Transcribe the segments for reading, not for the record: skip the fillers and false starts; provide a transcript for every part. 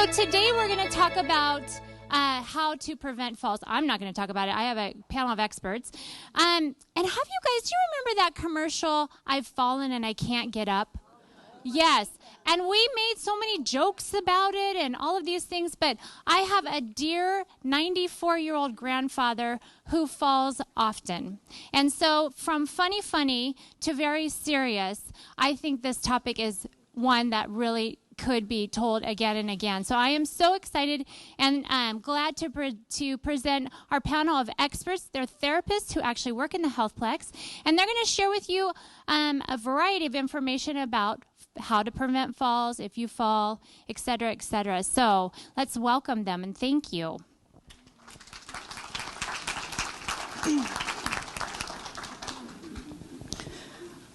So today we're going to talk about how to prevent falls. I'm not going to talk about it. I have a panel of experts. And have you guys, do you remember that commercial, I've fallen and I can't get up? Yes. And we made so many jokes about it and all of these things, but I have a dear 94-year-old grandfather who falls often. And so from funny to very serious, I think this topic is one that really could be told again and again. So I am so excited and I'm glad to present our panel of experts. They're therapists who actually work in the HealthPlex, and they're going to share with you a variety of information about how to prevent falls, if you fall, et cetera, et cetera. So let's welcome them and thank you.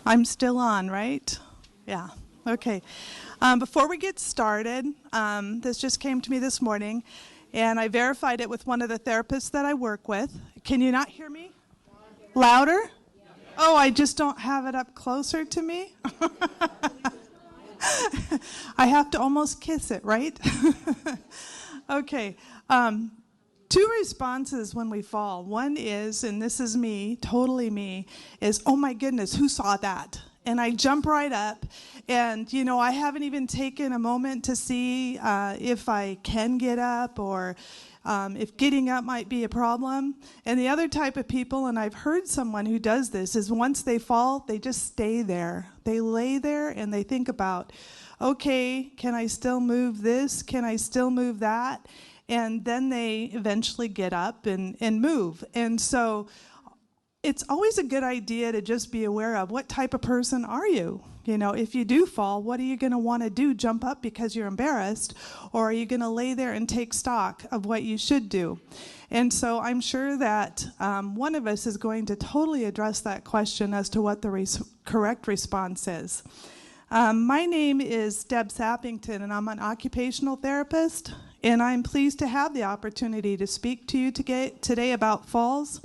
I'm still on, right? Yeah, okay. Before we get started, this just came to me this morning, and I verified it with one of the therapists that I work with. Can you not hear me? Louder? Oh, I just don't have it up closer to me? I have to almost kiss it, right? Okay. Two responses when we fall. One is, and this is me, totally me, is, oh my goodness, who saw that? And I jump right up, and you know, I haven't even taken a moment to see if I can get up or if getting up might be a problem. And the other type of people, and I've heard someone who does this, is once they fall, they just stay there. They lay there and they think about, okay, can I still move this? Can I still move that? And then they eventually get up and move. And so it's always a good idea to just be aware of what type of person are you? You know, if you do fall, what are you going to want to do? Jump up because you're embarrassed? Or are you going to lay there and take stock of what you should do? And so I'm sure that one of us is going to totally address that question as to what the correct response is. My name is Deb Sappington, and I'm an occupational therapist. And I'm pleased to have the opportunity to speak to you today about falls.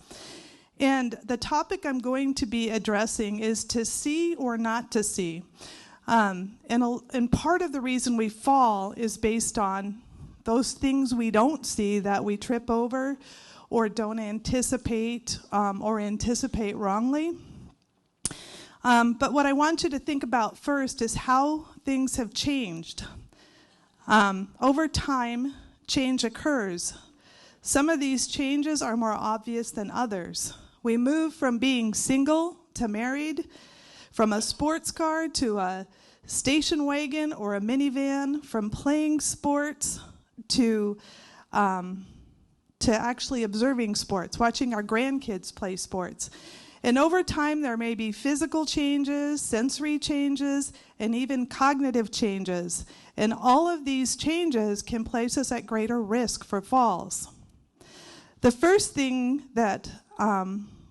And the topic I'm going to be addressing is to see or not to see. And part of the reason we fall is based on those things we don't see that we trip over or don't anticipate or anticipate wrongly. But what I want you to think about first is how things have changed. Over time, change occurs. Some of these changes are more obvious than others. We move from being single to married, from a sports car to a station wagon or a minivan, from playing sports to actually observing sports, watching our grandkids play sports. And over time, there may be physical changes, sensory changes, and even cognitive changes. And all of these changes can place us at greater risk for falls. The first thing that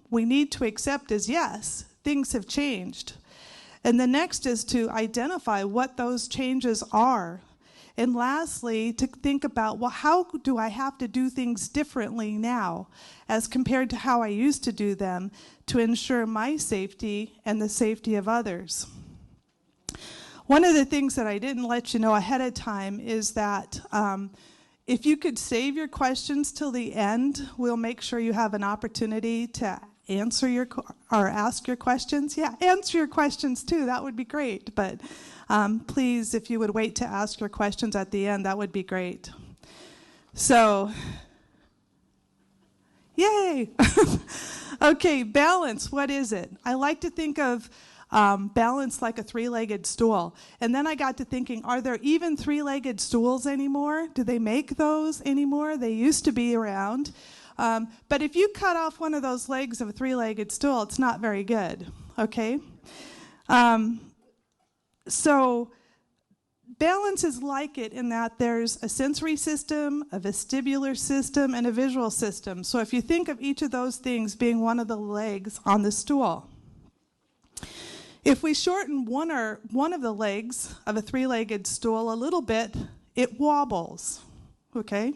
we need to accept is, yes, things have changed. And the next is to identify what those changes are. And lastly, to think about, well, how do I have to do things differently now as compared to how I used to do them to ensure my safety and the safety of others? One of the things that I didn't let you know ahead of time is that if you could save your questions till the end, we'll make sure you have an opportunity to answer or ask your questions. Yeah, answer your questions too, that would be great. But please, if you would wait to ask your questions at the end, that would be great. So, yay! Okay, balance, what is it? I like to think of balance like a three-legged stool. And then I got to thinking, are there even three-legged stools anymore? Do they make those anymore? They used to be around. But if you cut off one of those legs of a three-legged stool, it's not very good, okay? So balance is like it in that there's a sensory system, a vestibular system, and a visual system. So if you think of each of those things being one of the legs on the stool, if we shorten one of the legs of a three-legged stool a little bit, it wobbles, okay?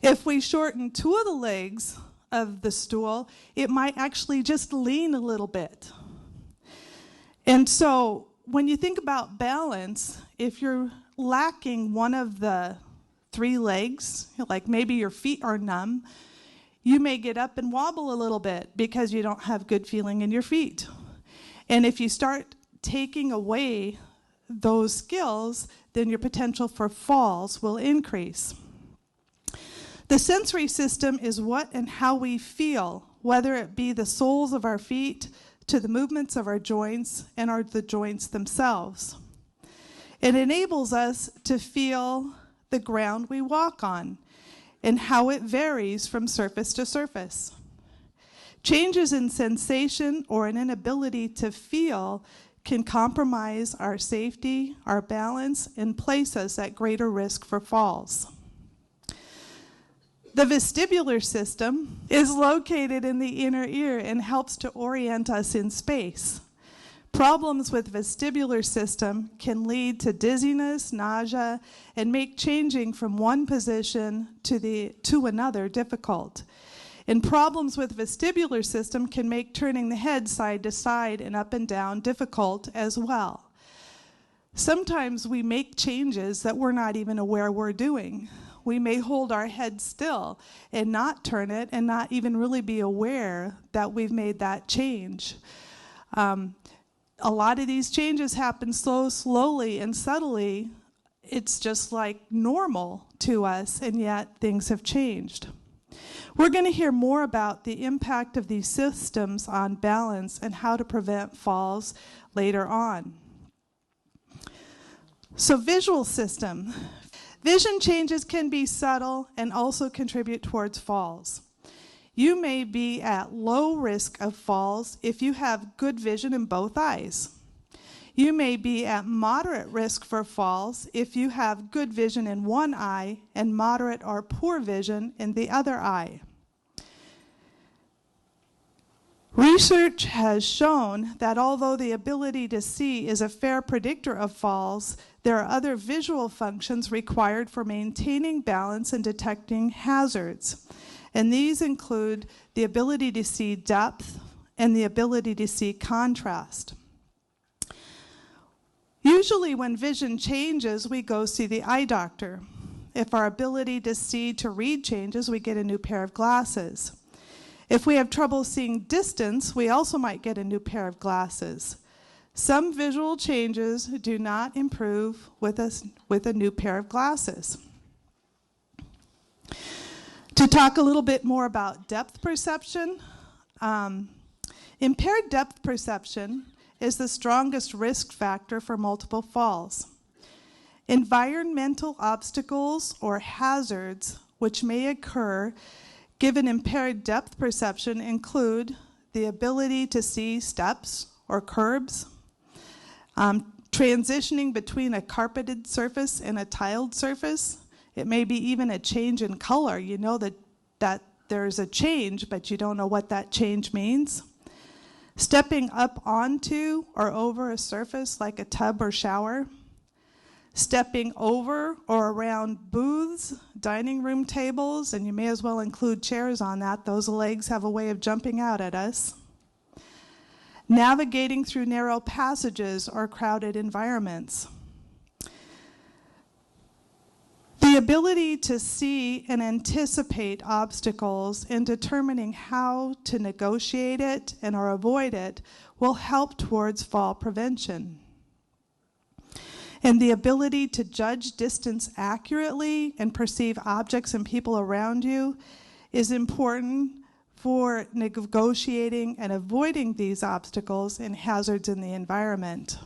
If we shorten two of the legs of the stool, it might actually just lean a little bit. And so when you think about balance, if you're lacking one of the 3 legs, like maybe your feet are numb, you may get up and wobble a little bit because you don't have good feeling in your feet. And if you start taking away those skills, then your potential for falls will increase. The sensory system is what and how we feel, whether it be the soles of our feet to the movements of our joints and the joints themselves. It enables us to feel the ground we walk on and how it varies from surface to surface. Changes in sensation or an inability to feel can compromise our safety, our balance, and place us at greater risk for falls. The vestibular system is located in the inner ear and helps to orient us in space. Problems with vestibular system can lead to dizziness, nausea, and make changing from one position to another difficult. And problems with vestibular system can make turning the head side to side and up and down difficult as well. Sometimes we make changes that we're not even aware we're doing. We may hold our head still and not turn it and not even really be aware that we've made that change. A lot of these changes happen so slowly and subtly, it's just like normal to us, and yet things have changed. We're going to hear more about the impact of these systems on balance and how to prevent falls later on. So, visual system. Vision changes can be subtle and also contribute towards falls. You may be at low risk of falls if you have good vision in both eyes. You may be at moderate risk for falls if you have good vision in one eye and moderate or poor vision in the other eye. Research has shown that although the ability to see is a fair predictor of falls, there are other visual functions required for maintaining balance and detecting hazards. And these include the ability to see depth and the ability to see contrast. Usually when vision changes, we go see the eye doctor. If our ability to see to read changes, we get a new pair of glasses. If we have trouble seeing distance, we also might get a new pair of glasses. Some visual changes do not improve with a new pair of glasses. To talk a little bit more about depth perception, impaired depth perception is the strongest risk factor for multiple falls. Environmental obstacles or hazards which may occur given impaired depth perception include the ability to see steps or curbs, transitioning between a carpeted surface and a tiled surface. It may be even a change in color. You know that there's a change, but you don't know what that change means. Stepping up onto or over a surface like a tub or shower. Stepping over or around booths, dining room tables, and you may as well include chairs on that. Those legs have a way of jumping out at us. Navigating through narrow passages or crowded environments. The ability to see and anticipate obstacles and determining how to negotiate it and or avoid it will help towards fall prevention. And the ability to judge distance accurately and perceive objects and people around you is important for negotiating and avoiding these obstacles and hazards in the environment.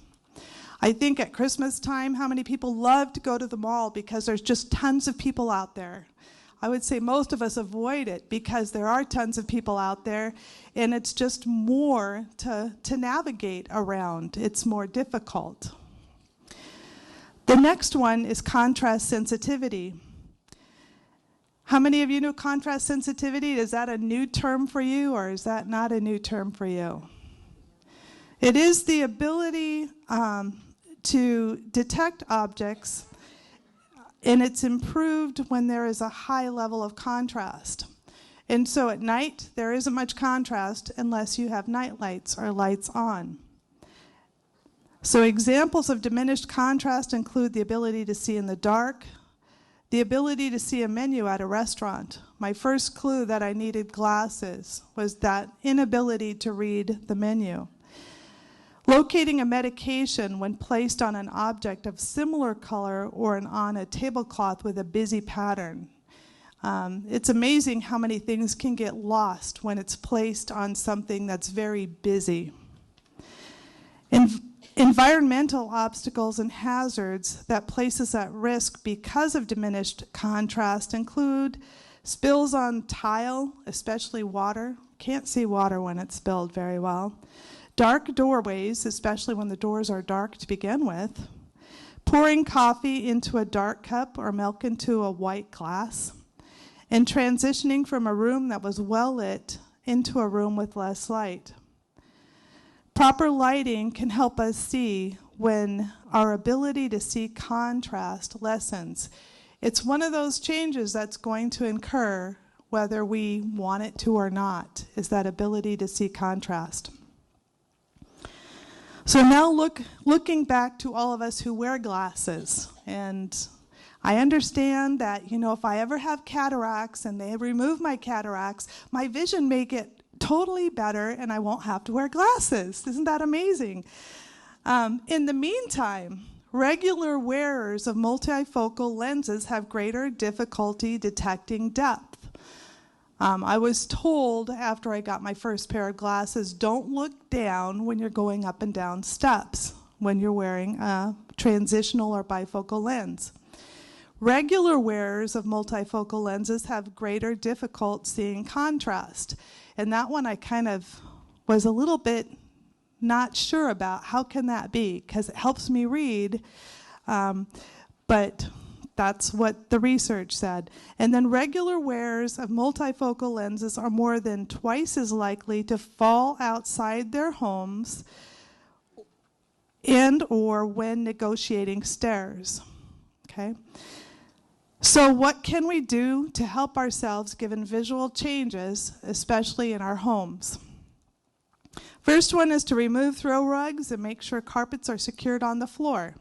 I think at Christmas time, how many people love to go to the mall because there's just tons of people out there? I would say most of us avoid it because there are tons of people out there, and it's just more to navigate around. It's more difficult. The next one is contrast sensitivity. How many of you know contrast sensitivity? Is that a new term for you, or is that not a new term for you? It is the ability to detect objects, and it's improved when there is a high level of contrast. And so at night, there isn't much contrast unless you have night lights or lights on. So examples of diminished contrast include the ability to see in the dark, The ability to see a menu at a restaurant. My first clue that I needed glasses was that inability to read the menu. Locating a medication when placed on an object of similar color or on a tablecloth with a busy pattern. It's amazing how many things can get lost when it's placed on something that's very busy. Environmental obstacles and hazards that place us at risk because of diminished contrast include spills on tile, especially water. Can't see water when it's spilled very well. Dark doorways, especially when the doors are dark to begin with. Pouring coffee into a dark cup or milk into a white glass. And transitioning from a room that was well lit into a room with less light. Proper lighting can help us see when our ability to see contrast lessens. It's one of those changes that's going to occur whether we want it to or not, is that ability to see contrast. So now looking back to all of us who wear glasses, and I understand that, if I ever have cataracts and they remove my cataracts, my vision may get totally better and I won't have to wear glasses. Isn't that amazing? In the meantime, regular wearers of multifocal lenses have greater difficulty detecting depth. I was told after I got my first pair of glasses, don't look down when you're going up and down steps when you're wearing a transitional or bifocal lens. Regular wearers of multifocal lenses have greater difficulty seeing contrast. And that one I kind of was a little bit not sure about. How can that be? Because it helps me read, but that's what the research said. And then regular wearers of multifocal lenses are more than twice as likely to fall outside their homes and or when negotiating stairs. Okay? So what can we do to help ourselves given visual changes, especially in our homes? First one is to remove throw rugs and make sure carpets are secured on the floor.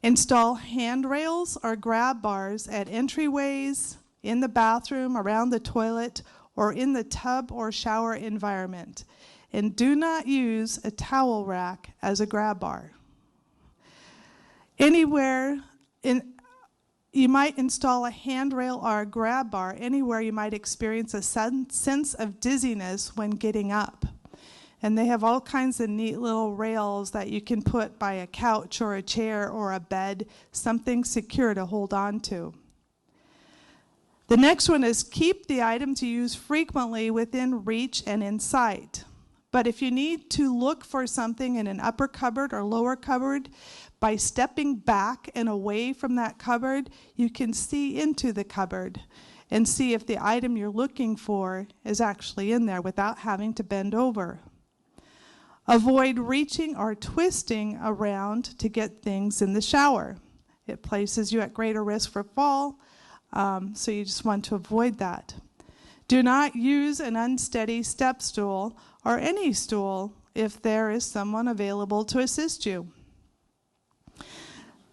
Install handrails or grab bars at entryways, in the bathroom, around the toilet, or in the tub or shower environment. And do not use a towel rack as a grab bar. You might install a handrail or a grab bar anywhere you might experience a sense of dizziness when getting up. And they have all kinds of neat little rails that you can put by a couch or a chair or a bed, something secure to hold on to. The next one is keep the items you use frequently within reach and in sight. But if you need to look for something in an upper cupboard or lower cupboard, by stepping back and away from that cupboard, you can see into the cupboard and see if the item you're looking for is actually in there without having to bend over. Avoid reaching or twisting around to get things in the shower. It places you at greater risk for fall, so you just want to avoid that. Do not use an unsteady step stool or any stool if there is someone available to assist you.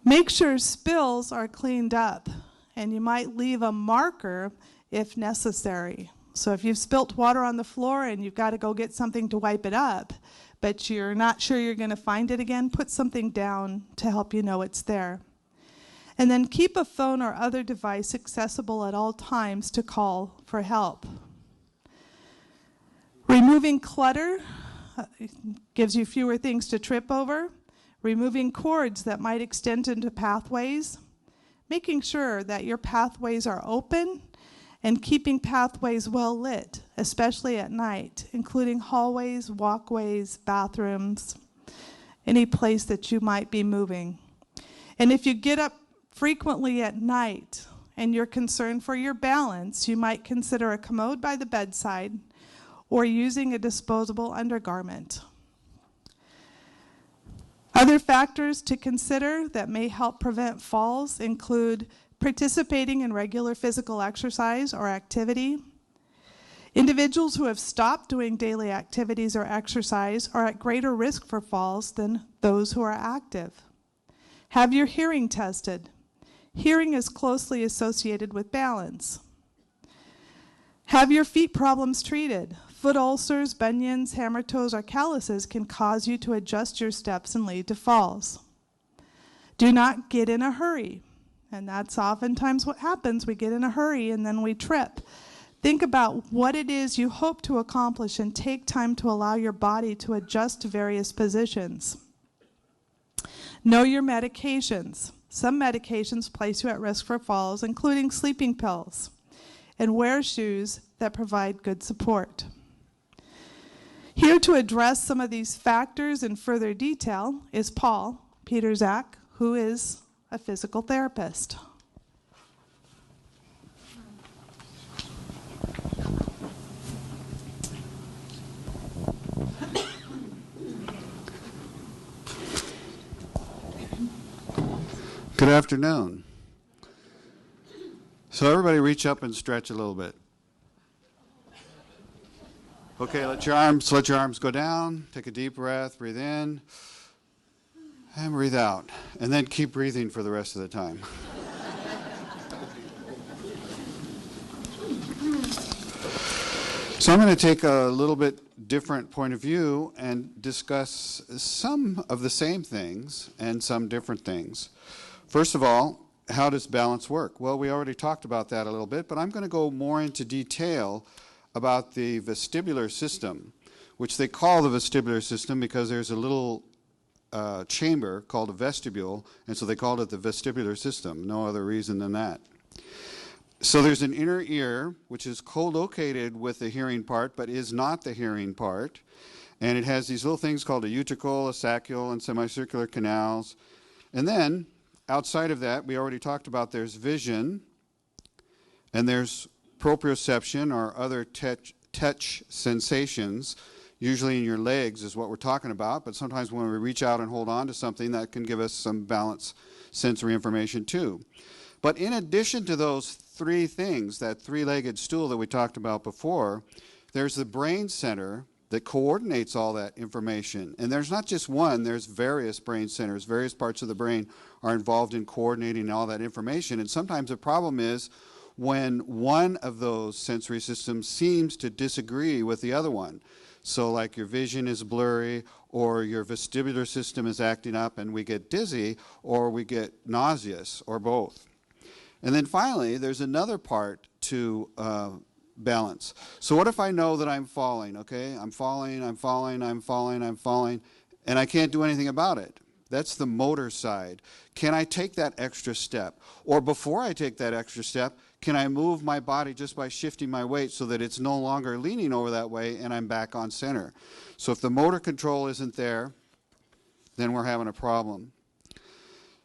Make sure spills are cleaned up, and you might leave a marker if necessary. So if you've spilt water on the floor and you've got to go get something to wipe it up, but you're not sure you're going to find it again, put something down to help you know it's there. And then keep a phone or other device accessible at all times to call for help. Removing clutter gives you fewer things to trip over. Removing cords that might extend into pathways. Making sure that your pathways are open and keeping pathways well lit, especially at night, including hallways, walkways, bathrooms, any place that you might be moving. And if you get up frequently at night and you're concerned for your balance, you might consider a commode by the bedside or using a disposable undergarment. Other factors to consider that may help prevent falls include participating in regular physical exercise or activity. Individuals who have stopped doing daily activities or exercise are at greater risk for falls than those who are active. Have your hearing tested. Hearing is closely associated with balance. Have your feet problems treated. Foot ulcers, bunions, hammer toes, or calluses can cause you to adjust your steps and lead to falls. Do not get in a hurry. And that's oftentimes what happens. We get in a hurry and then we trip. Think about what it is you hope to accomplish and take time to allow your body to adjust to various positions. Know your medications. Some medications place you at risk for falls, including sleeping pills, and wear shoes that provide good support. Here to address some of these factors in further detail is Paul Peterzak, who is a physical therapist. Good afternoon. So everybody reach up and stretch a little bit. Okay, let your arms go down. Take a deep breath, breathe in, and breathe out. And then keep breathing for the rest of the time. So I'm going to take a little bit different point of view and discuss some of the same things and some different things. First of all, how does balance work? Well, we already talked about that a little bit, but I'm going to go more into detail about the vestibular system, which they call the vestibular system because there's a little chamber called a vestibule, and so they called it the vestibular system. No other reason than that. So there's an inner ear, which is co-located with the hearing part, but is not the hearing part. And it has these little things called a utricle, a saccule, and semicircular canals. And then, outside of that, we already talked about there's vision, and there's proprioception, or other touch sensations, usually in your legs is what we're talking about, but sometimes when we reach out and hold on to something, that can give us some balance sensory information too. But in addition to those three things, that three-legged stool that we talked about before, there's the brain center that coordinates all that information. And there's not just one, there's various brain centers. Various parts of the brain are involved in coordinating all that information. And sometimes the problem is when one of those sensory systems seems to disagree with the other one. So like your vision is blurry, or your vestibular system is acting up and we get dizzy, or we get nauseous, or both. And then finally, there's another part to balance. So what if I know that I'm falling, okay? I'm falling, and I can't do anything about it. That's the motor side. Can I take that extra step? Or before I take that extra step, can I move my body just by shifting my weight so that it's no longer leaning over that way and I'm back on center? So if the motor control isn't there, then we're having a problem.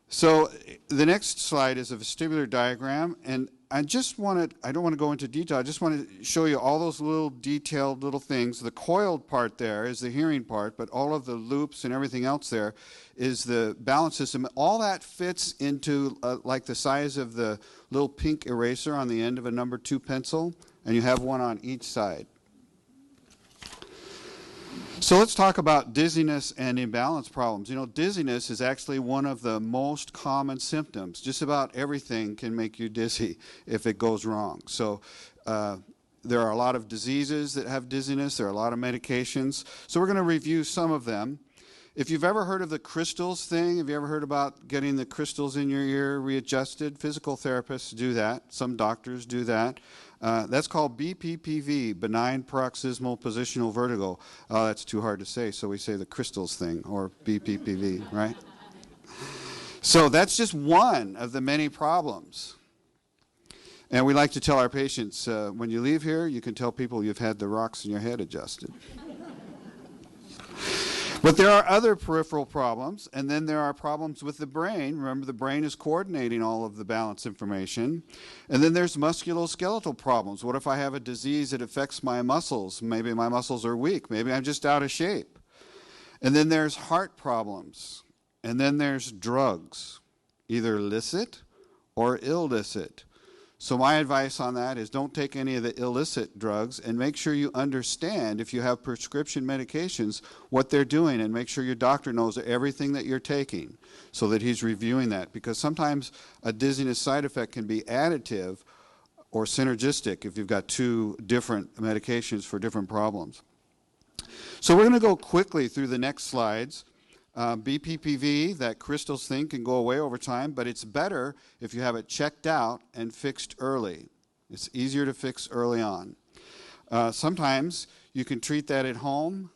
So the next slide is a vestibular diagram, and I don't want to go into detail, I just want to show you all those little detailed little things. The coiled part there is the hearing part, but all of the loops and everything else there is the balance system. All that fits into like the size of the little pink eraser on the end of a number 2 pencil, and you have one on each side. So let's talk about dizziness and imbalance problems. You know, dizziness is actually one of the most common symptoms. Just about everything can make you dizzy if it goes wrong. So there are a lot of diseases that have dizziness. There are a lot of medications. So we're going to review some of them. If you've ever heard of the crystals thing, have you ever heard about getting the crystals in your ear readjusted? Physical therapists do that. Some doctors do that. That's called BPPV, benign paroxysmal positional vertigo. That's too hard to say, so we say the crystals thing, or BPPV, right? So that's just one of the many problems. And we like to tell our patients, when you leave here, you can tell people you've had the rocks in your head adjusted. But there are other peripheral problems, and then there are problems with the brain. Remember, the brain is coordinating all of the balance information. And then there's musculoskeletal problems. What if I have a disease that affects my muscles? Maybe my muscles are weak. Maybe I'm just out of shape. And then there's heart problems. And then there's drugs, either licit or illicit. So my advice on that is don't take any of the illicit drugs, and make sure you understand, if you have prescription medications, what they're doing, and make sure your doctor knows everything that you're taking so that he's reviewing that. Because sometimes a dizziness side effect can be additive or synergistic if you've got two different medications for different problems. So we're going to go quickly through the next slides. BPPV, that crystals thing, can go away over time, but it's better if you have it checked out and fixed early. It's easier to fix early on. Sometimes you can treat that at home.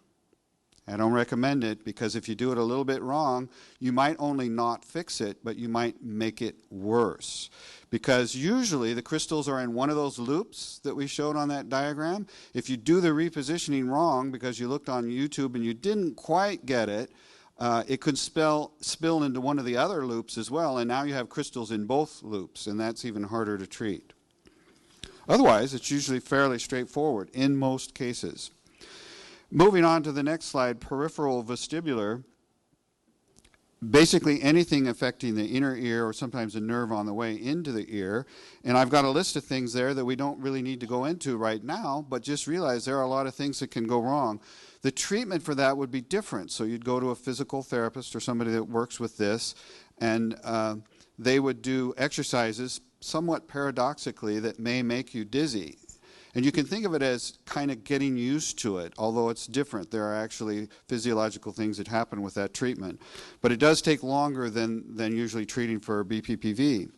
I don't recommend it, because if you do it a little bit wrong, you might only not fix it, but you might make it worse. Because usually the crystals are in one of those loops that we showed on that diagram. If you do the repositioning wrong because you looked on YouTube and you didn't quite get it, it could spill into one of the other loops as well, and now you have crystals in both loops, and that's even harder to treat. Otherwise, it's usually fairly straightforward in most cases. Moving on to the next slide, peripheral vestibular. Basically anything affecting the inner ear, or sometimes a nerve on the way into the ear. And I've got a list of things there that we don't really need to go into right now, but just realize there are a lot of things that can go wrong. The treatment for that would be different. So you'd go to a physical therapist or somebody that works with this, and they would do exercises somewhat paradoxically that may make you dizzy. And you can think of it as kind of getting used to it, although it's different. There are actually physiological things that happen with that treatment. But it does take longer than usually treating for BPPV.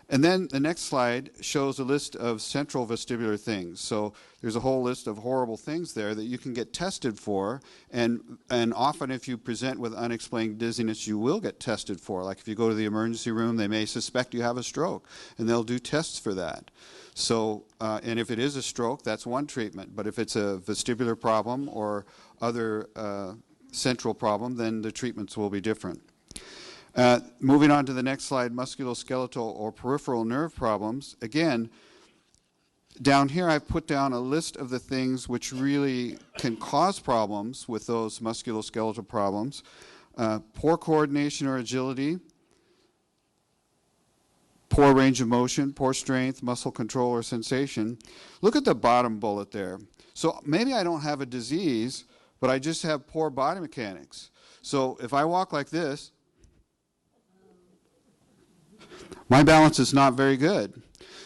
And then the next slide shows a list of central vestibular things. So there's a whole list of horrible things there that you can get tested for. And often if you present with unexplained dizziness, you will get tested for. Like if you go to the emergency room, they may suspect you have a stroke, and they'll do tests for that. So, and if it is a stroke, that's one treatment. But if it's a vestibular problem or other central problem, then the treatments will be different. Moving on to the next slide, musculoskeletal or peripheral nerve problems. Again, down here I've put down a list of the things which really can cause problems with those musculoskeletal problems. Poor coordination or agility, poor range of motion, poor strength, muscle control or sensation. Look at the bottom bullet there. So maybe I don't have a disease, but I just have poor body mechanics. So if I walk like this, my balance is not very good.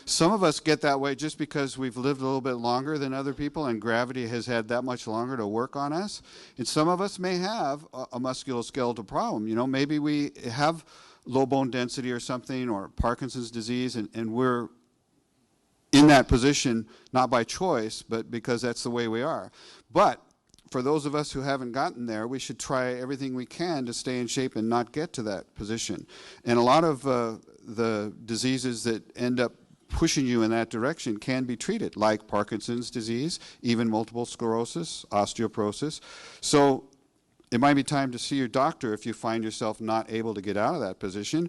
Some of us get that way just because we've lived a little bit longer than other people, and gravity has had that much longer to work on us. And some of us may have a musculoskeletal problem. You know, maybe we have low bone density or something, or Parkinson's disease, and we're in that position not by choice, but because that's the way we are. But for those of us who haven't gotten there, we should try everything we can to stay in shape and not get to that position. And a lot of the diseases that end up pushing you in that direction can be treated, like Parkinson's disease, even multiple sclerosis, osteoporosis. So it might be time to see your doctor if you find yourself not able to get out of that position.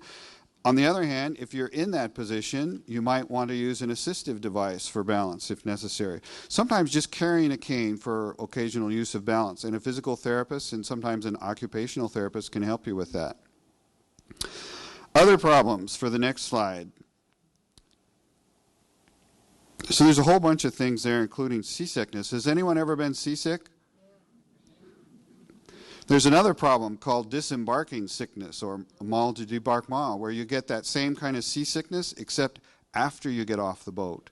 On the other hand, if you're in that position, you might want to use an assistive device for balance if necessary. Sometimes just carrying a cane for occasional use of balance, and a physical therapist and sometimes an occupational therapist can help you with that. Other problems for the next slide. So there's a whole bunch of things there, including seasickness. Has anyone ever been seasick? There's another problem called disembarking sickness, or mal de débarquement, where you get that same kind of seasickness except after you get off the boat.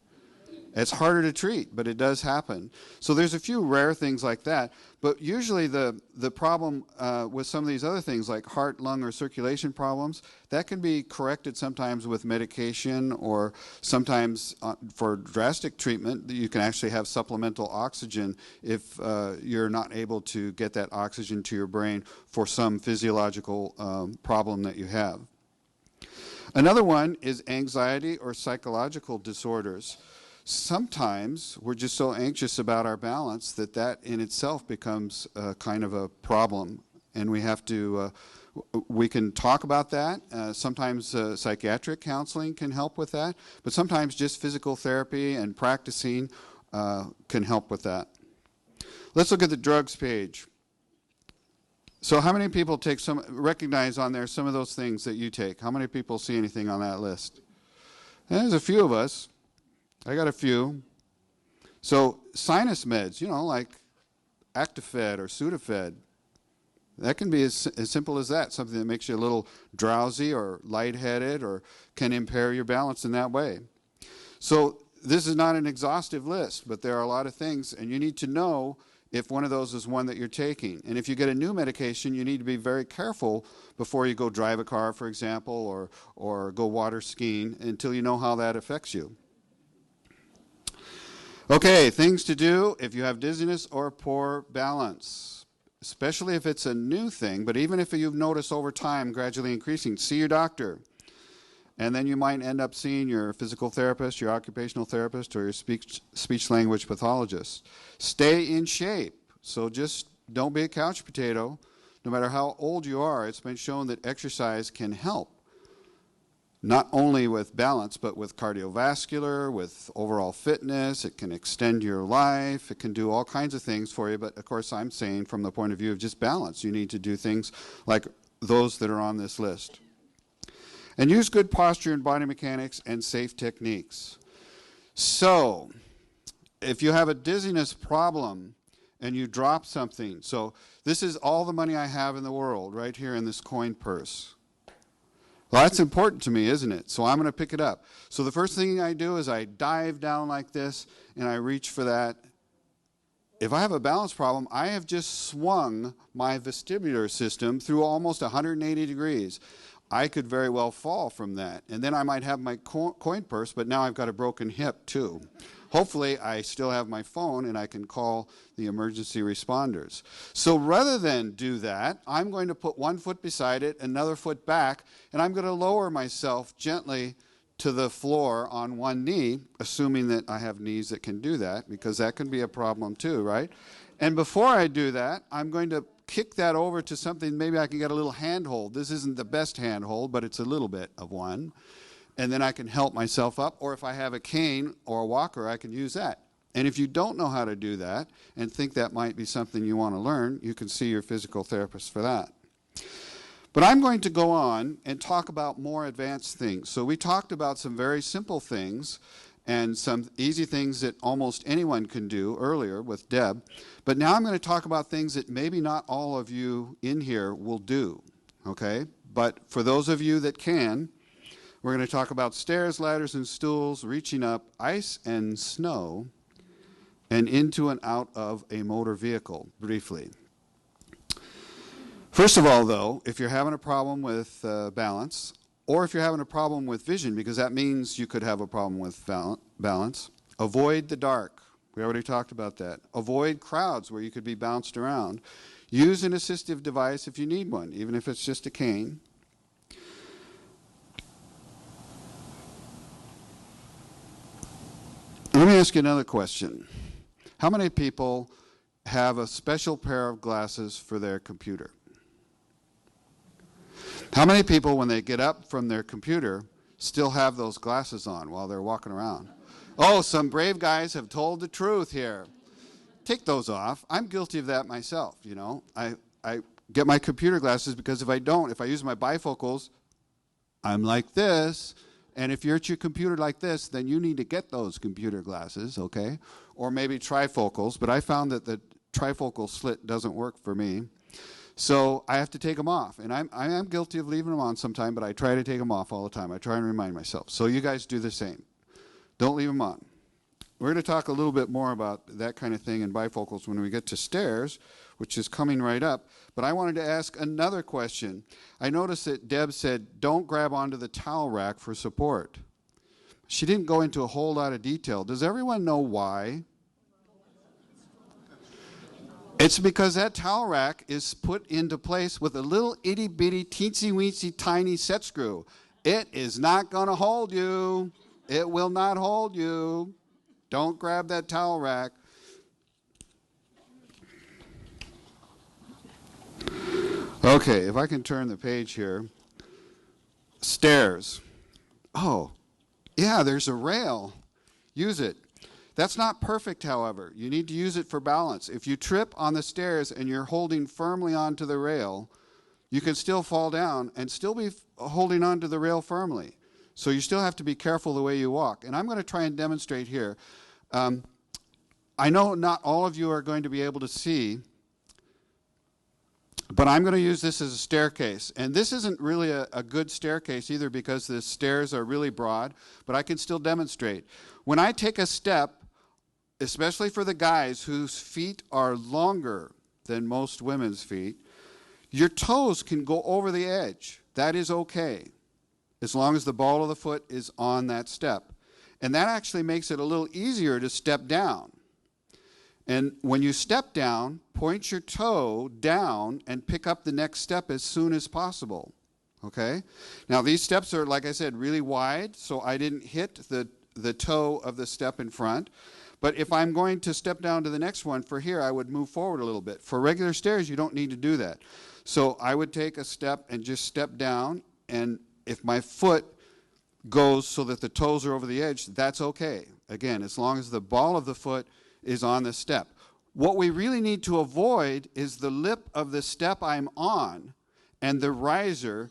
It's harder to treat, but it does happen. So there's a few rare things like that, but usually the problem with some of these other things like heart, lung, or circulation problems, that can be corrected sometimes with medication, or sometimes for drastic treatment, you can actually have supplemental oxygen if you're not able to get that oxygen to your brain for some physiological problem that you have. Another one is anxiety or psychological disorders. Sometimes we're just so anxious about our balance that in itself becomes kind of a problem, and we have to, we can talk about that. Sometimes psychiatric counseling can help with that, but sometimes just physical therapy and practicing can help with that. Let's look at the drugs page. So how many people recognize on there some of those things that you take? How many people see anything on that list? There's a few of us. I got a few. So sinus meds, like Actifed or Sudafed, that can be as simple as that, something that makes you a little drowsy or lightheaded or can impair your balance in that way. So this is not an exhaustive list, but there are a lot of things, and you need to know if one of those is one that you're taking. And if you get a new medication, you need to be very careful before you go drive a car, for example, or go water skiing until you know how that affects you. Okay, things to do if you have dizziness or poor balance, especially if it's a new thing, but even if you've noticed over time gradually increasing, see your doctor. And then you might end up seeing your physical therapist, your occupational therapist, or your speech-language pathologist. Stay in shape. So just don't be a couch potato. No matter how old you are, it's been shown that exercise can help. Not only with balance, but with cardiovascular, with overall fitness. It can extend your life. It can do all kinds of things for you. But, of course, I'm saying from the point of view of just balance, you need to do things like those that are on this list. And use good posture and body mechanics and safe techniques. So, if you have a dizziness problem and you drop something, so this is all the money I have in the world right here in this coin purse. Well, that's important to me, isn't it? So I'm going to pick it up. So the first thing I do is I dive down like this and I reach for that. If I have a balance problem, I have just swung my vestibular system through almost 180 degrees. I could very well fall from that. And then I might have my coin purse, but now I've got a broken hip too. Hopefully, I still have my phone and I can call the emergency responders. So rather than do that, I'm going to put one foot beside it, another foot back, and I'm going to lower myself gently to the floor on one knee, assuming that I have knees that can do that, because that can be a problem too, right? And before I do that, I'm going to kick that over to something, maybe I can get a little handhold. This isn't the best handhold, but it's a little bit of one. And then I can help myself up, or if I have a cane or a walker, I can use that. And if you don't know how to do that and think that might be something you want to learn, you can see your physical therapist for that. But I'm going to go on and talk about more advanced things. So we talked about some very simple things and some easy things that almost anyone can do earlier with Deb. But now I'm going to talk about things that maybe not all of you in here will do, okay? But for those of you that can, we're going to talk about stairs, ladders, and stools, reaching up, ice and snow, and into and out of a motor vehicle, briefly. First of all, though, if you're having a problem with balance, or if you're having a problem with vision, because that means you could have a problem with balance, avoid the dark. We already talked about that. Avoid crowds where you could be bounced around. Use an assistive device if you need one, even if it's just a cane. Let me ask you another question. How many people have a special pair of glasses for their computer? How many people, when they get up from their computer, still have those glasses on while they're walking around? Oh, some brave guys have told the truth here. Take those off. I'm guilty of that myself, you know. I get my computer glasses because if I use my bifocals, I'm like this. And if you're at your computer like this, then you need to get those computer glasses, okay? Or maybe trifocals, but I found that the trifocal slit doesn't work for me. So I have to take them off. And I am guilty of leaving them on sometime, but I try to take them off all the time. I try and remind myself. So you guys do the same. Don't leave them on. We're going to talk a little bit more about that kind of thing in bifocals when we get to stairs, which is coming right up. But I wanted to ask another question. I noticed that Deb said, don't grab onto the towel rack for support. She didn't go into a whole lot of detail. Does everyone know why? It's because that towel rack is put into place with a little itty-bitty, teensy-weensy, tiny set screw. It is not going to hold you. It will not hold you. Don't grab that towel rack. Okay, if I can turn the page here. Stairs. Oh, yeah, there's a rail. Use it. That's not perfect, however. You need to use it for balance. If you trip on the stairs and you're holding firmly onto the rail, you can still fall down and still be holding onto the rail firmly. So you still have to be careful the way you walk. And I'm going to try and demonstrate here. I know not all of you are going to be able to see, but I'm going to use this as a staircase. And this isn't really a good staircase either because the stairs are really broad, but I can still demonstrate. When I take a step, especially for the guys whose feet are longer than most women's feet, your toes can go over the edge. That is okay, as long as the ball of the foot is on that step. And that actually makes it a little easier to step down. And when you step down, point your toe down and pick up the next step as soon as possible, okay? Now, these steps are, like I said, really wide, so I didn't hit the toe of the step in front. But if I'm going to step down to the next one, for here, I would move forward a little bit. For regular stairs, you don't need to do that. So I would take a step and just step down, and if my foot goes so that the toes are over the edge, that's okay. Again, as long as the ball of the foot is on the step. What we really need to avoid is the lip of the step I'm on and the riser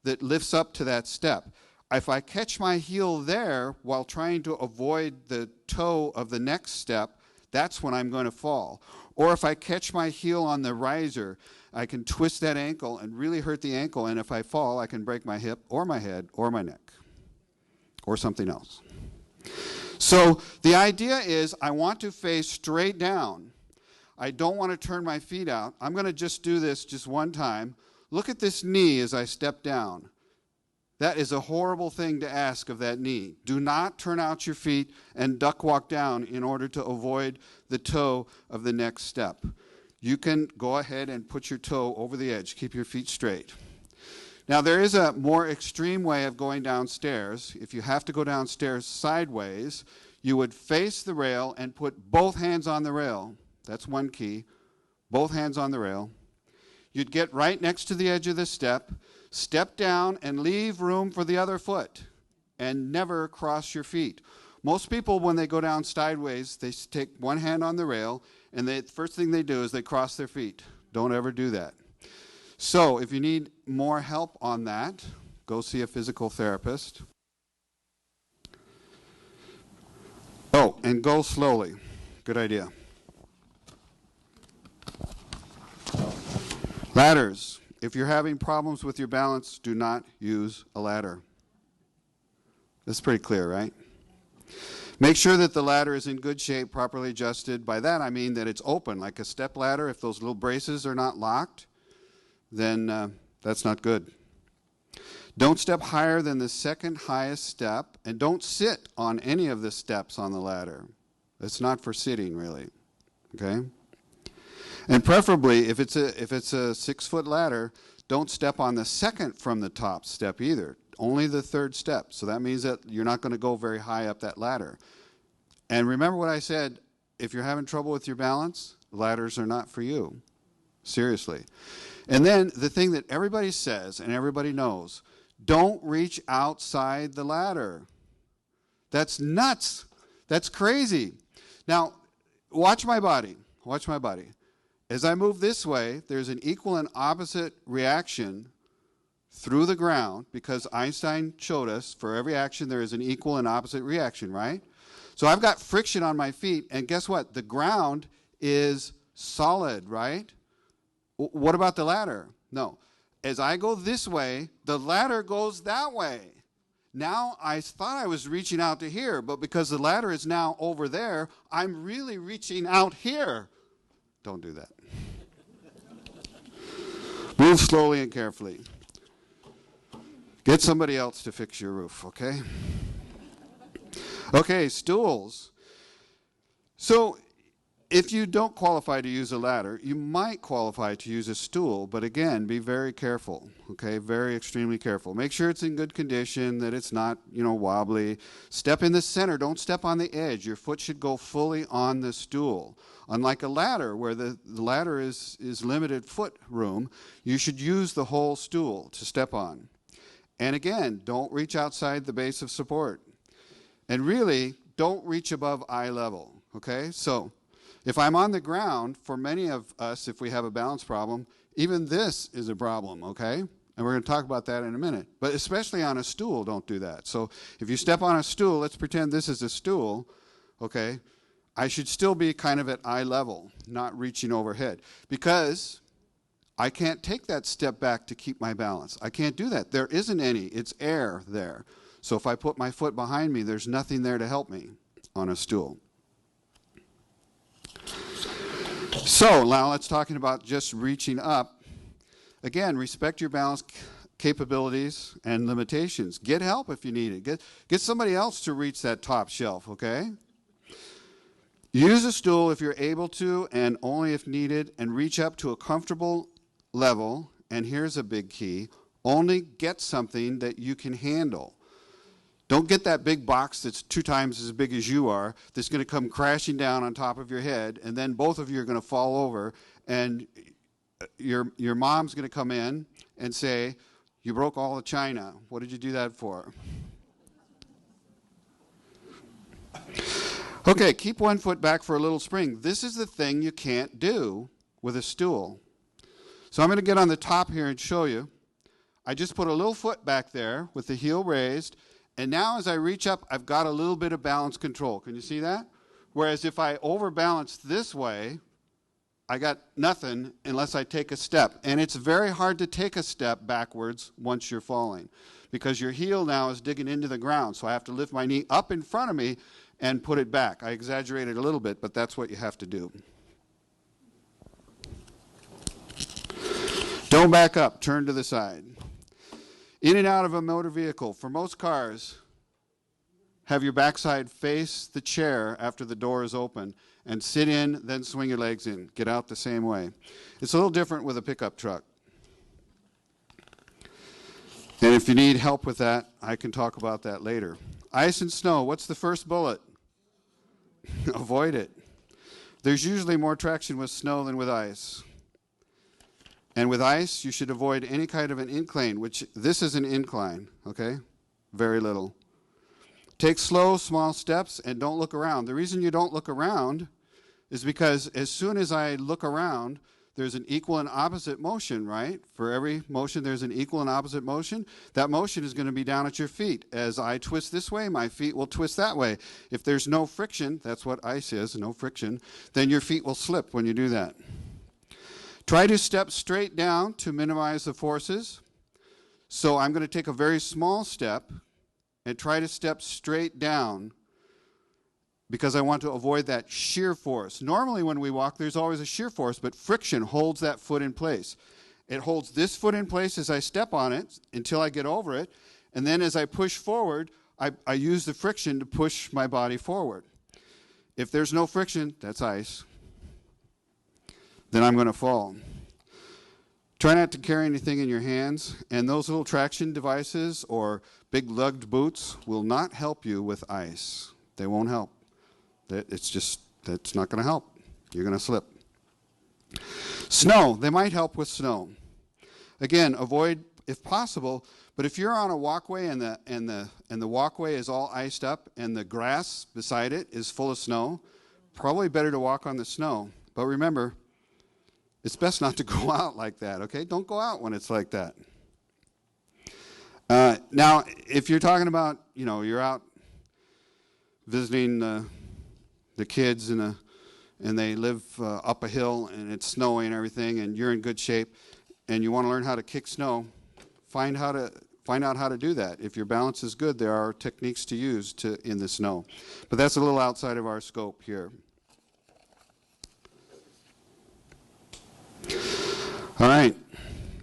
that lifts up to that step. If I catch my heel there while trying to avoid the toe of the next step, that's when I'm going to fall. Or if I catch my heel on the riser, I can twist that ankle and really hurt the ankle, and if I fall, I can break my hip or my head or my neck or something else. So the idea is I want to face straight down. I don't want to turn my feet out. I'm going to just do this just one time. Look at this knee as I step down. That is a horrible thing to ask of that knee. Do not turn out your feet and duck walk down in order to avoid the toe of the next step. You can go ahead and put your toe over the edge. Keep your feet straight. Now, there is a more extreme way of going downstairs. If you have to go downstairs sideways, you would face the rail and put both hands on the rail. That's one key. Both hands on the rail. You'd get right next to the edge of the step, step down, and leave room for the other foot, and never cross your feet. Most people, when they go down sideways, they take one hand on the rail, and the first thing they do is they cross their feet. Don't ever do that. So if you need more help on that, go see a physical therapist. Oh, and go slowly. Good idea. Ladders. If you're having problems with your balance, do not use a ladder. That's pretty clear, right? Make sure that the ladder is in good shape, properly adjusted. By that, I mean that it's open, like a step ladder. If those little braces are not locked, then that's not good. Don't step higher than the second highest step, and don't sit on any of the steps on the ladder. It's not for sitting, really. Okay? And preferably, if it's a 6-foot ladder, don't step on the second from the top step either. Only the third step. So that means that you're not going to go very high up that ladder. And remember what I said, if you're having trouble with your balance, ladders are not for you. Seriously. And then the thing that everybody says and everybody knows, don't reach outside the ladder. That's nuts. That's crazy. Now, watch my body. Watch my body. As I move this way, there's an equal and opposite reaction through the ground, because Einstein showed us for every action there is an equal and opposite reaction, right? So I've got friction on my feet, and guess what? The ground is solid, right? What about the ladder? No. As I go this way, the ladder goes that way. Now I thought I was reaching out to here, but because the ladder is now over there, I'm really reaching out here. Don't do that. Move slowly and carefully. Get somebody else to fix your roof, okay? Okay, stools. So if you don't qualify to use a ladder, you might qualify to use a stool, but again, be very careful, okay? Very extremely careful. Make sure it's in good condition, that it's not, wobbly. Step in the center. Don't step on the edge. Your foot should go fully on the stool. Unlike a ladder, where the ladder is limited foot room, you should use the whole stool to step on. And again, don't reach outside the base of support. And really, don't reach above eye level, okay? So if I'm on the ground, for many of us, if we have a balance problem, even this is a problem, okay? And we're going to talk about that in a minute. But especially on a stool, don't do that. So if you step on a stool, let's pretend this is a stool, okay? I should still be kind of at eye level, not reaching overhead. Because I can't take that step back to keep my balance. I can't do that. There isn't any. It's air there. So if I put my foot behind me, there's nothing there to help me on a stool. So now let's talk about just reaching up. Again, respect your balance capabilities and limitations. Get help if you need it. Get somebody else to reach that top shelf, okay? Use a stool if you're able to and only if needed, and reach up to a comfortable level. And here's a big key. Only get something that you can handle. Don't get that big box that's 2 times as big as you are that's going to come crashing down on top of your head, and then both of you are going to fall over, and your mom's going to come in and say, "You broke all the china. What did you do that for?" Okay, keep one foot back for a little spring. This is the thing you can't do with a stool. So I'm going to get on the top here and show you. I just put a little foot back there with the heel raised, and now as I reach up, I've got a little bit of balance control. Can you see that? Whereas if I overbalance this way, I got nothing unless I take a step. And it's very hard to take a step backwards once you're falling because your heel now is digging into the ground. So I have to lift my knee up in front of me and put it back. I exaggerated a little bit, but that's what you have to do. Don't back up. Turn to the side. In and out of a motor vehicle. For most cars, have your backside face the chair after the door is open and sit in, then swing your legs in. Get out the same way. It's a little different with a pickup truck. And if you need help with that, I can talk about that later. Ice and snow. What's the first bullet? Avoid it. There's usually more traction with snow than with ice. And with ice, you should avoid any kind of an incline, which this is an incline, okay? Very little. Take slow, small steps and don't look around. The reason you don't look around is because as soon as I look around, there's an equal and opposite motion, right? For every motion, there's an equal and opposite motion. That motion is going to be down at your feet. As I twist this way, my feet will twist that way. If there's no friction, that's what ice is, no friction, then your feet will slip when you do that. Try to step straight down to minimize the forces. So I'm going to take a very small step and try to step straight down because I want to avoid that shear force. Normally when we walk, there's always a shear force, but friction holds that foot in place. It holds this foot in place as I step on it until I get over it, and then as I push forward, I use the friction to push my body forward. If there's no friction, that's ice. Then I'm going to fall. Try not to carry anything in your hands, and those little traction devices or big lugged boots will not help you with ice. They won't help. That's not going to help. You're going to slip. Snow, they might help with snow. Again, avoid if possible, but if you're on a walkway and the walkway is all iced up and the grass beside it is full of snow, probably better to walk on the snow. But remember, it's best not to go out like that, okay? Don't go out when it's like that. Now, if you're talking about, you're out visiting the kids and they live up a hill and it's snowy and everything and you're in good shape and you want to learn how to kick snow, find out how to do that. If your balance is good, there are techniques to use in the snow. But that's a little outside of our scope here. All right,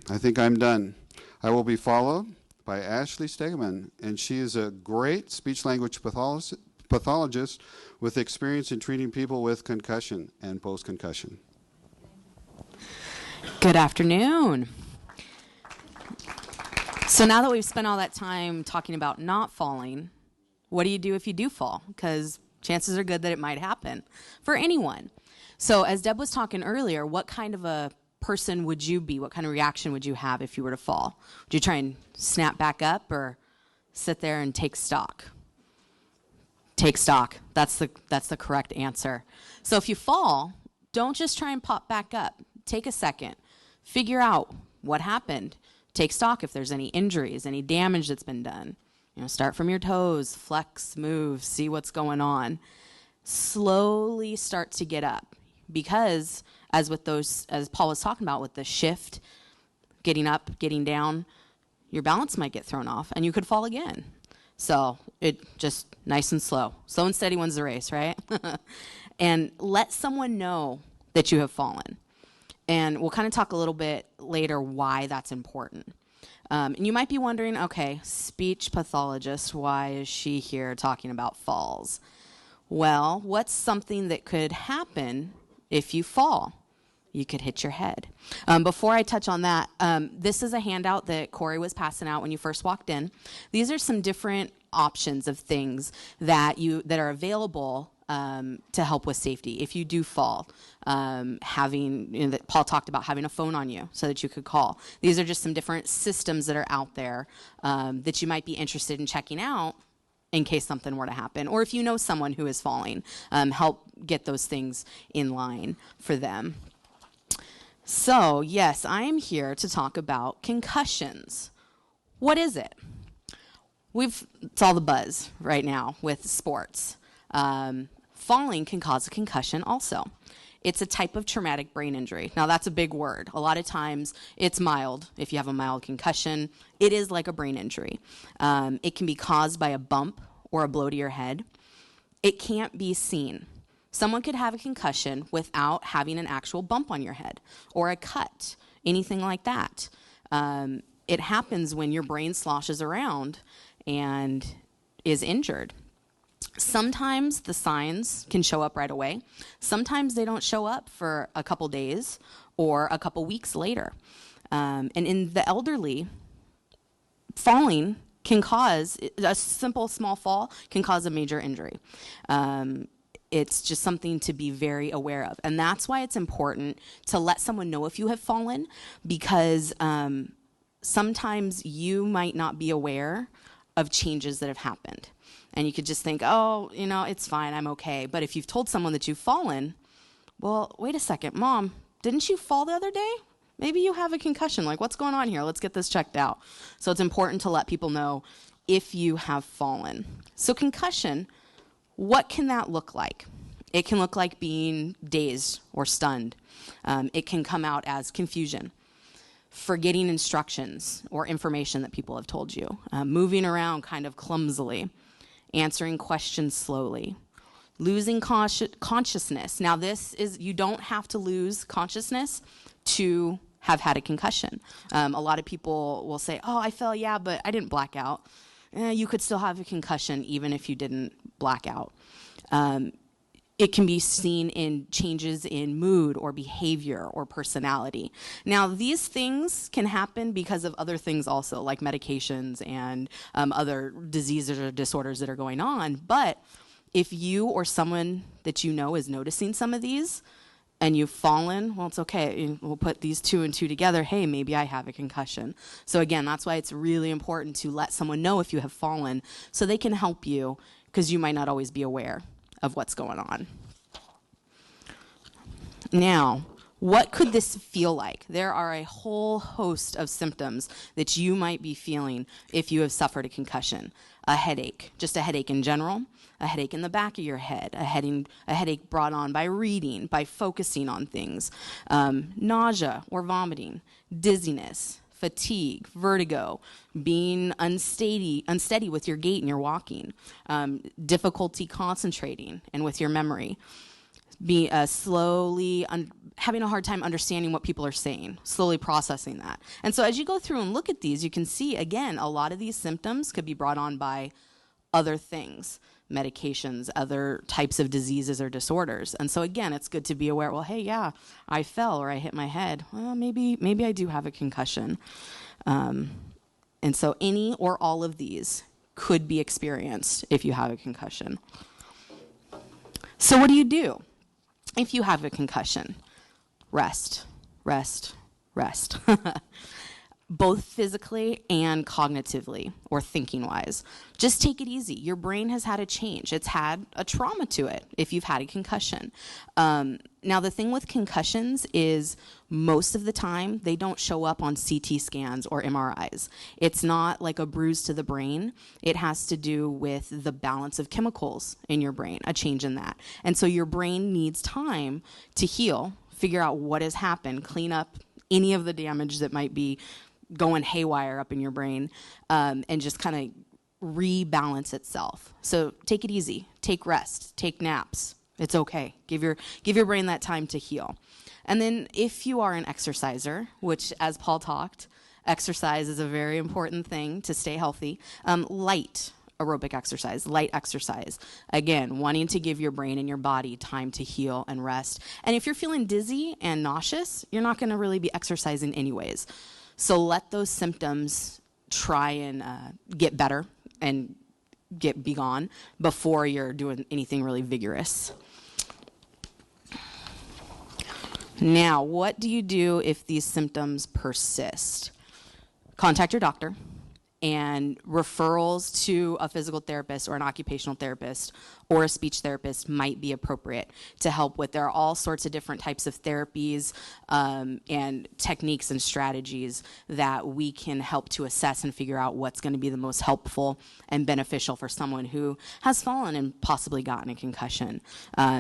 I think I'm done. I will be followed by Ashley Stegeman, and she is a great speech-language pathologist with experience in treating people with concussion and post-concussion. Good afternoon. So now that we've spent all that time talking about not falling, what do you do if you do fall? Because chances are good that it might happen for anyone. So as Deb was talking earlier, what kind of a person would you be? What kind of reaction would you have if you were to fall? Would you try and snap back up or sit there and take stock? Take stock. That's the correct answer. So if you fall, don't just try and pop back up. Take a second. Figure out what happened. take stock if there's any injuries, any damage that's been done. Start from your toes, flex, move, see what's going on. Slowly start to get up, because as Paul was talking about with the shift, getting up, getting down, your balance might get thrown off and you could fall again. So it just nice and slow. Slow and steady wins the race, right? And let someone know that you have fallen. And we'll kind of talk a little bit later why that's important. And you might be wondering, okay, speech pathologist, why is she here talking about falls? Well, what's something that could happen if you fall? You could hit your head. Before I touch on that, this is a handout that Corey was passing out when you first walked in. These are some different options of things that are available to help with safety if you do fall. That Paul talked about having a phone on you so that you could call. These are just some different systems that are out there that you might be interested in checking out in case something were to happen, or if you know someone who is falling, help get those things in line for them. So, yes, I am here to talk about concussions. What is it? It's all the buzz right now with sports. Falling can cause a concussion also. It's a type of traumatic brain injury. Now, that's a big word. A lot of times, it's mild. If you have a mild concussion, it is like a brain injury. It can be caused by a bump or a blow to your head. It can't be seen. Someone could have a concussion without having an actual bump on your head or a cut, anything like that. It happens when your brain sloshes around and is injured. Sometimes the signs can show up right away. Sometimes they don't show up for a couple days or a couple weeks later. And in the elderly, falling can cause, a simple small fall can cause a major injury. It's just something to be very aware of. And that's why it's important to let someone know if you have fallen, because sometimes you might not be aware of changes that have happened. And you could just think, oh, it's fine, I'm okay. But if you've told someone that you've fallen, well, wait a second, Mom, didn't you fall the other day? Maybe you have a concussion. Like, what's going on here? Let's get this checked out. So it's important to let people know if you have fallen. So concussion, what can that look like? It can look like being dazed or stunned. It can come out as confusion, forgetting instructions or information that people have told you, moving around kind of clumsily, answering questions slowly, losing consciousness. Now, you don't have to lose consciousness to have had a concussion. A lot of people will say, oh, I fell, yeah, but I didn't black out. You could still have a concussion even if you didn't black out. It can be seen in changes in mood or behavior or personality. Now, these things can happen because of other things also, like medications and other diseases or disorders that are going on. But if you or someone that you know is noticing some of these and you've fallen, well, it's okay. We'll put these two and two together. Hey, maybe I have a concussion. So again, that's why it's really important to let someone know if you have fallen so they can help you, because you might not always be aware of what's going on. Now, what could this feel like? There are a whole host of symptoms that you might be feeling if you have suffered a concussion. A headache, just a headache in general, a headache in the back of your head, a headache brought on by reading, by focusing on things, nausea or vomiting, dizziness, fatigue, vertigo, being unsteady with your gait and your walking, difficulty concentrating and with your memory, having a hard time understanding what people are saying, slowly processing that. And so as you go through and look at these, you can see, again, a lot of these symptoms could be brought on by other things, medications, other types of diseases or disorders. And so again, it's good to be aware, well, hey, yeah, I fell or I hit my head. Well, maybe I do have a concussion. And so any or all of these could be experienced if you have a concussion. So what do you do if you have a concussion? Rest, rest, rest. both physically and cognitively or thinking wise. Just take it easy. Your brain has had a change. It's had a trauma to it if you've had a concussion. Now, the thing with concussions is most of the time they don't show up on CT scans or MRIs. It's not like a bruise to the brain. It has to do with the balance of chemicals in your brain, a change in that. And so your brain needs time to heal, figure out what has happened, clean up any of the damage that might be going haywire up in your brain, and just kind of rebalance itself. So take it easy, take rest, take naps. It's okay. Give your brain that time to heal. And then if you are an exerciser, which as Paul talked, exercise is a very important thing to stay healthy, light aerobic exercise, light exercise. Again, wanting to give your brain and your body time to heal and rest. And if you're feeling dizzy and nauseous, you're not going to really be exercising anyways. So let those symptoms try and get better and be gone before you're doing anything really vigorous. Now, what do you do if these symptoms persist? Contact your doctor, and referrals to a physical therapist or an occupational therapist or a speech therapist might be appropriate to help with. There are all sorts of different types of therapies and techniques and strategies that we can help to assess and figure out what's going to be the most helpful and beneficial for someone who has fallen and possibly gotten a concussion.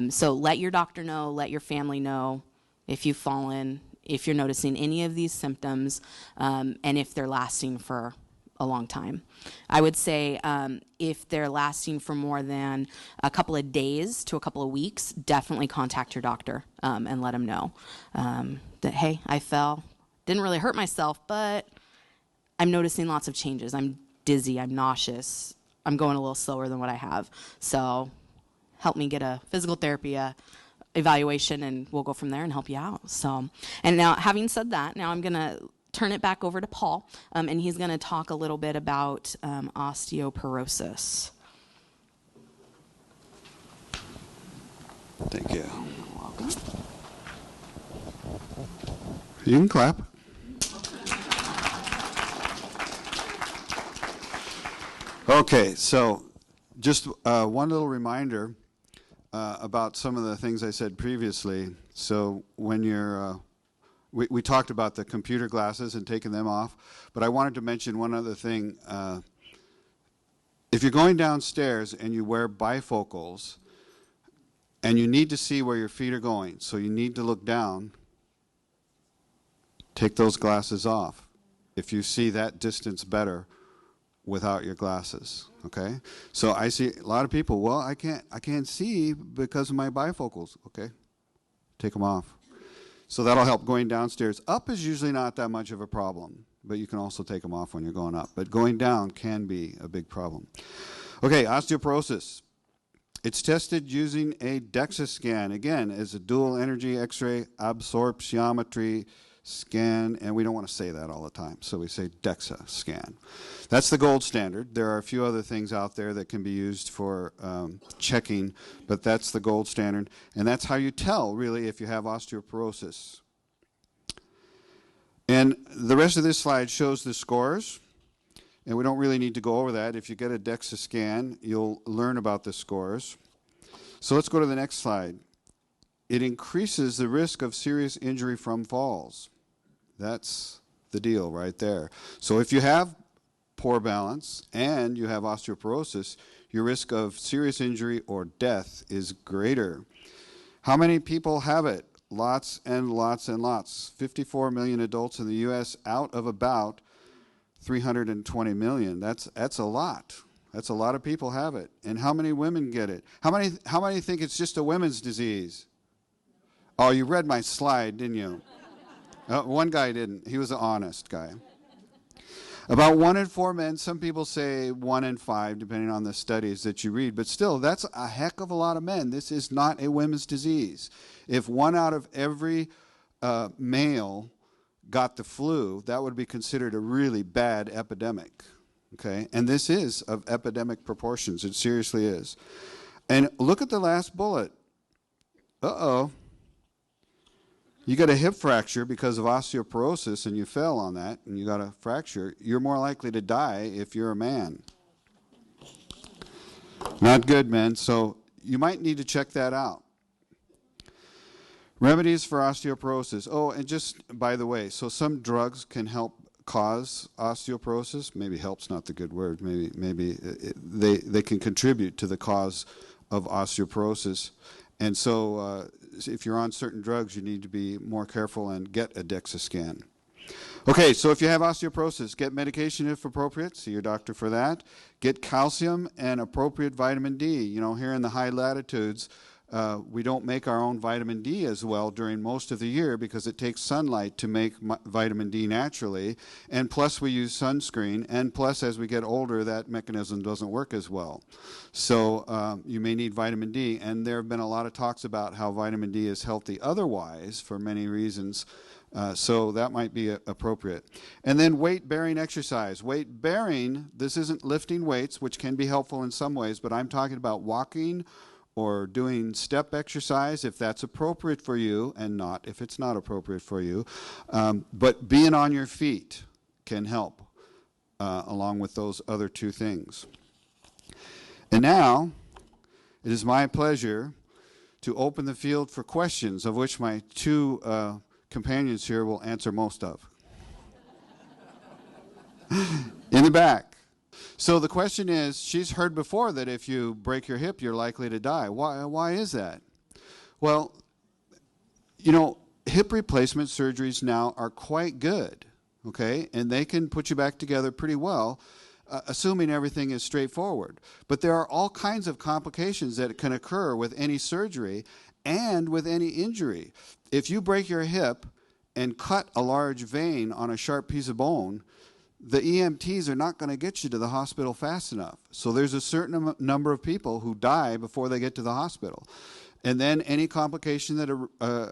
So let your doctor know, let your family know if you've fallen, if you're noticing any of these symptoms, and if they're lasting for a long time. I would say if they're lasting for more than a couple of days to a couple of weeks, definitely contact your doctor and let them know that, hey, I fell, didn't really hurt myself, but I'm noticing lots of changes. I'm dizzy, I'm nauseous, I'm going a little slower than what I have. So help me get a physical therapy evaluation, and we'll go from there and help you out. So, and now having said that, now I'm going to turn it back over to Paul, and he's going to talk a little bit about osteoporosis. Thank you. You can clap. Okay, so just one little reminder about some of the things I said previously. So when you're we talked about the computer glasses and taking them off, but I wanted to mention one other thing. If you're going downstairs and you wear bifocals and you need to see where your feet are going, so you need to look down, take those glasses off if you see that distance better without your glasses, okay? So I see a lot of people, well, I can't see because of my bifocals, okay? Take them off. So that'll help going downstairs. Up is usually not that much of a problem, but you can also take them off when you're going up. But going down can be a big problem. Okay, osteoporosis. It's tested using a DEXA scan. Again, as a dual energy X-ray absorptiometry scan, and we don't want to say that all the time, so we say DEXA scan. That's the gold standard. There are a few other things out there that can be used for checking, but that's the gold standard, and that's how you tell, really, if you have osteoporosis. And the rest of this slide shows the scores, and we don't really need to go over that. If you get a DEXA scan, you'll learn about the scores. So let's go to the next slide. It increases the risk of serious injury from falls. That's the deal right there. So if you have poor balance and you have osteoporosis, your risk of serious injury or death is greater. How many people have it? Lots and lots and lots. 54 million adults in the U.S. out of about 320 million. That's a lot. That's a lot of people have it. And how many women get it? How many think it's just a women's disease? Oh, you read my slide, didn't you? One guy didn't. He was an honest guy. About 1 in 4 men, some people say 1 in 5, depending on the studies that you read, but still, that's a heck of a lot of men. This is not a women's disease. If 1 out of every male got the flu, that would be considered a really bad epidemic, okay? And this is of epidemic proportions. It seriously is. And look at the last bullet. Uh-oh. You got a hip fracture because of osteoporosis and you fell on that and you got a fracture, you're more likely to die if you're a man. Not good, men. So you might need to check that out. Remedies for osteoporosis. Oh, and just by the way, so some drugs can help cause osteoporosis. Maybe help's not the good word. Maybe they can contribute to the cause of osteoporosis. And so if you're on certain drugs, you need to be more careful and get a DEXA scan. Okay, so if you have osteoporosis, get medication if appropriate. See your doctor for that. Get calcium and appropriate vitamin D. You know, here in the high latitudes, we don't make our own vitamin D as well during most of the year because it takes sunlight to make vitamin D naturally. And plus we use sunscreen. And plus as we get older, that mechanism doesn't work as well. So you may need vitamin D. And there have been a lot of talks about how vitamin D is healthy otherwise for many reasons. So that might be appropriate. And then weight-bearing exercise. Weight-bearing, this isn't lifting weights, which can be helpful in some ways, but I'm talking about walking or doing step exercise if that's appropriate for you and not if it's not appropriate for you. But being on your feet can help along with those other two things. And now it is my pleasure to open the field for questions, of which my two companions here will answer most of. In the back. So the question is, she's heard before that if you break your hip, you're likely to die. Why is that? Well, you know, hip replacement surgeries now are quite good, okay? And they can put you back together pretty well, assuming everything is straightforward. But there are all kinds of complications that can occur with any surgery and with any injury. If you break your hip and cut a large vein on a sharp piece of bone, the EMTs are not going to get you to the hospital fast enough. So there's a certain number of people who die before they get to the hospital. And then any complication that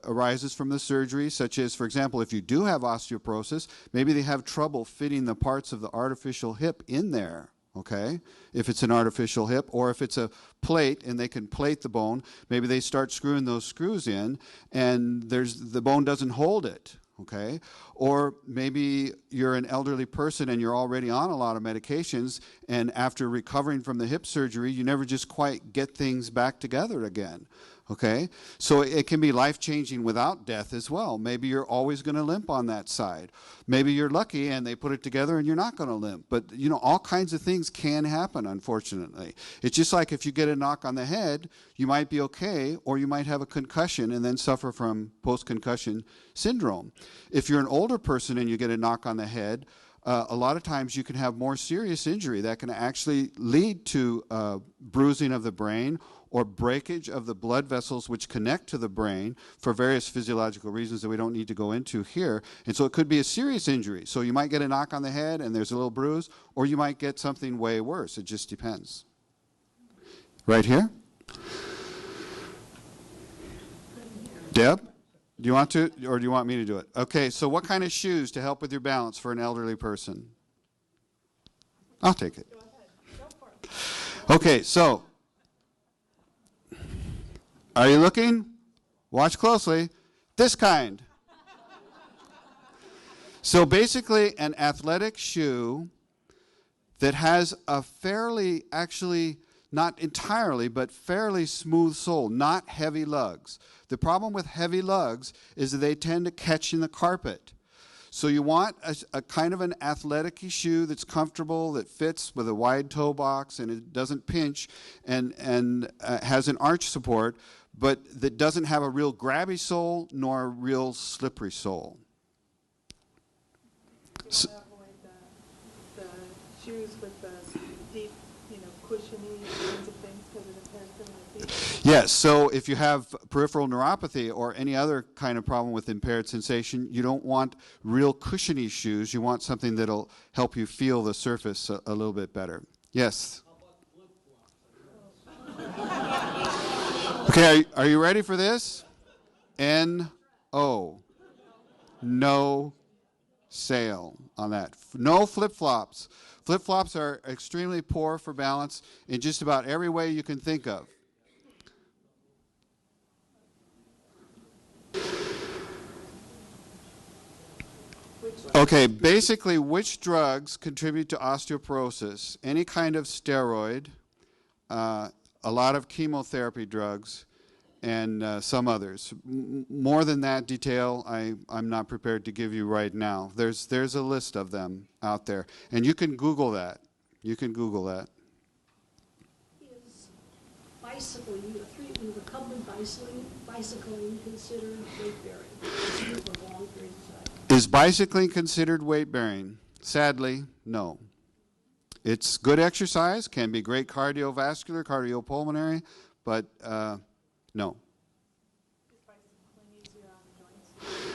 arises from the surgery, such as, for example, if you do have osteoporosis, maybe they have trouble fitting the parts of the artificial hip in there, okay? If it's an artificial hip, or if it's a plate and they can plate the bone, maybe they start screwing those screws in and the bone doesn't hold it. Okay, or maybe you're an elderly person and you're already on a lot of medications, and after recovering from the hip surgery, you never just quite get things back together again. Okay, so it can be life-changing without death as well. Maybe you're always going to limp on that side. Maybe you're lucky and they put it together and you're not going to limp. But, you know, all kinds of things can happen, unfortunately. It's just like if you get a knock on the head, you might be okay, or you might have a concussion and then suffer from post-concussion syndrome. If you're an older person and you get a knock on the head, a lot of times you can have more serious injury that can actually lead to bruising of the brain or breakage of the blood vessels which connect to the brain for various physiological reasons that we don't need to go into here. And so it could be a serious injury. So you might get a knock on the head and there's a little bruise, or you might get something way worse. It just depends. Right here? Deb? Do you want to, or do you want me to do it? Okay, so what kind of shoes to help with your balance for an elderly person? I'll take it. Go ahead. Go for it. Okay, so are you looking? Watch closely. This kind. So basically an athletic shoe that has a fairly, actually not entirely, but fairly smooth sole, not heavy lugs. The problem with heavy lugs is that they tend to catch in the carpet. So you want a kind of an athletic-y shoe that's comfortable, that fits with a wide toe box, and it doesn't pinch, and has an arch support, but that doesn't have a real grabby sole nor a real slippery sole. So, avoid the shoes with the deep, cushiony kinds of things because it impairs some of the feet. Yes, so if you have peripheral neuropathy or any other kind of problem with impaired sensation, you don't want real cushiony shoes. You want something that'll help you feel the surface a little bit better. Yes? Okay, are you ready for this? N-O. No sale on that. No flip-flops. Flip-flops are extremely poor for balance in just about every way you can think of. Okay, basically, which drugs contribute to osteoporosis? Any kind of steroid, a lot of chemotherapy drugs, and some others. More than that detail, I'm not prepared to give you right now. There's a list of them out there, and you can Google that. You can Google that. Is bicycling, the treatment of recumbent bicycling considered weight-bearing for long periods of time? Is bicycling considered weight-bearing? Sadly, no. It's good exercise, can be great cardiovascular, cardiopulmonary, but no.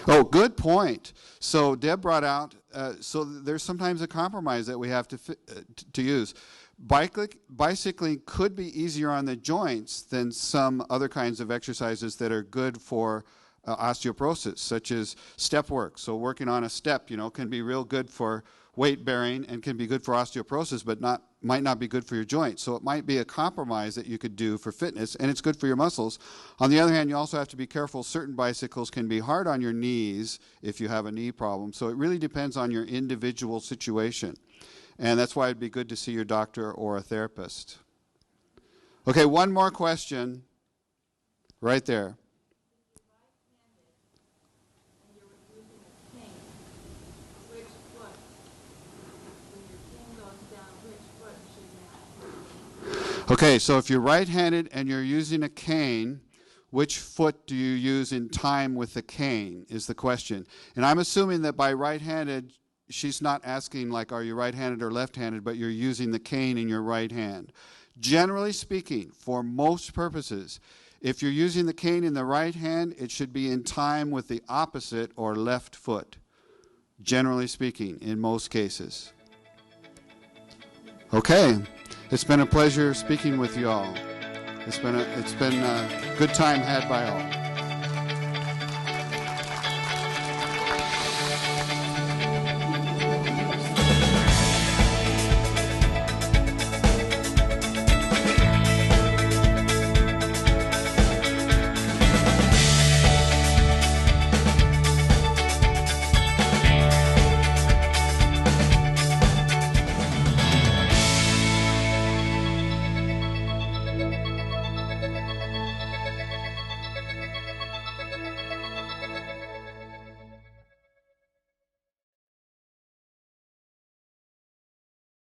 Oh, good point. So Deb brought out, so there's sometimes a compromise that we have to use. Bicycling could be easier on the joints than some other kinds of exercises that are good for osteoporosis, such as step work. So working on a step, can be real good for weight bearing and can be good for osteoporosis, but might not be good for your joints. So it might be a compromise that you could do for fitness, and it's good for your muscles. On the other hand, you also have to be careful. Certain bicycles can be hard on your knees if you have a knee problem. So it really depends on your individual situation. And that's why it'd be good to see your doctor or a therapist. Okay, one more question right there. Okay, so if you're right-handed and you're using a cane, which foot do you use in time with the cane is the question. And I'm assuming that by right-handed, she's not asking like, are you right-handed or left-handed, but you're using the cane in your right hand. Generally speaking, for most purposes, if you're using the cane in the right hand, it should be in time with the opposite or left foot. Generally speaking, in most cases. Okay. It's been a pleasure speaking with you all. It's been a good time had by all.